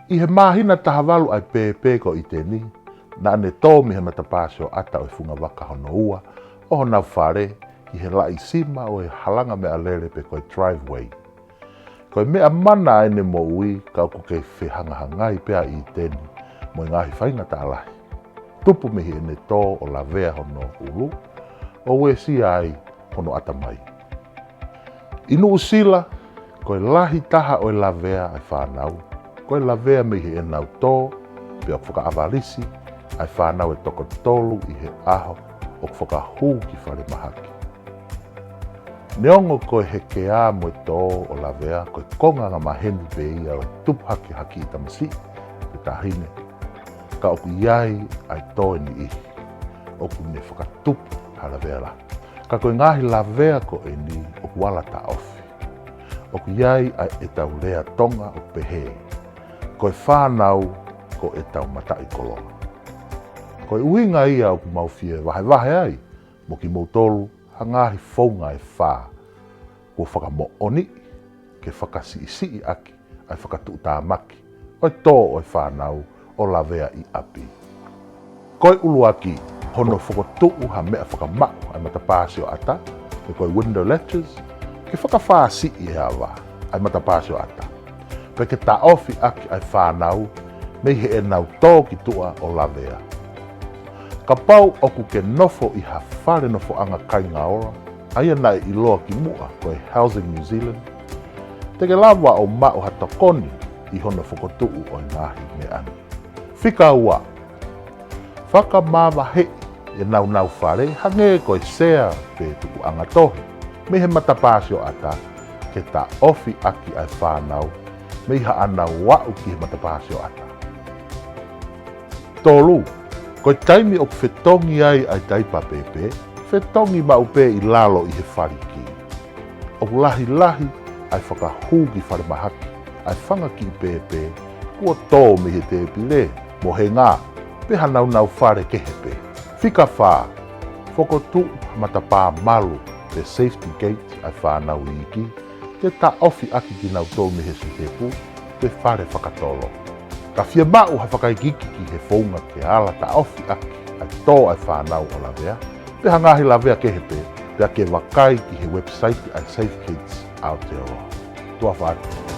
I he mahina tahawalu ai pepe ko i teni, na ane tō mi he matapasio ata o funga waka hono ua, o honau whare, i he lai sima o he halanga mea lere pe koe driveway. Koe mea mana ene mo ui, ka uku kei whehangahangai pea i teni, mo i ngāhi whainga ta alahi. Tupu mihi ene tō o lavea hono ulu, o ue si ai hono atamai. Inu usila, koe lahi taha o lavea ai whānau, koe lavea mihi e nau tō, pe o whakaawarisi, ai whānau e toko tolu i he aho, o whakahū ki whare mahaki. Neongo koe hekeā mo e tō o lavea, koe konga angamaheni pe ia o tupu hake i tamasiʻi, pe tahine. Ka oku iai ai tō e ni ihi, oku ne fakatupu ha lavea la. Ka koe ngaahi lavea ko e ni oku ala taʻofi. Oku iai ai e tau lea Tonga o pehe. Koe fānau ko e tau matai kolonga. Koe uinga ia oku maufie wahe ai, mo ki mautolu, ha ngaahi founga e whā. Kua whakamooni, ke whakasiʻi aki, ai whakatuʻu tāmaki, oi tō oi whānau, o lavea i api. Koe uluaki, hono whakatuʻu ha mea whakamau ai matapāsio ata, ke koe window ledges, ke whakawhāsiʻi e awa, ai matapāsio ata. Pe ke taʻofiʻaki ai whānau, mei he e nau tō ki tua o lavea. Ka pau oku ke nofo i ha whare nofo anga kai ngā ora, aia nai i loa ki mua koe Housing New Zealand. Te ke lawa o mao ha takoni i hono whakatuʻu o ngaahi me ani. Whika ua, whakamawa hei e nau whare, hange koe sea pe tuku angatohi, me he matapāsio ata, ke taʻofiʻaki ai whānau, me ha ana wau ki he matapāsio ata. Tolu, koe taimi o whetongi ai taipa pepe, whetongi mau pe i lalo i he whariki. O lahi ai whakahū ki whare mahaki, ai whanga ki pepe, kua tō me he te pile, mo he ngā, pe hanau whare kehe pe. Whika whā, whakotū matapā malu, pe safety gate ai whānau i iki, te taʻofiʻaki ki nau tō me he si tepu, pe whare whakatolo. Ka fiema'u fakaiikiiki ki he founga ke ala taʻofiʻaki ai tō ai whānau o lavea, pe ngaahi lavea kehe pe, pe ke vakai ki he uepisaiti ai Safekids Aotearoa. Tua whātu.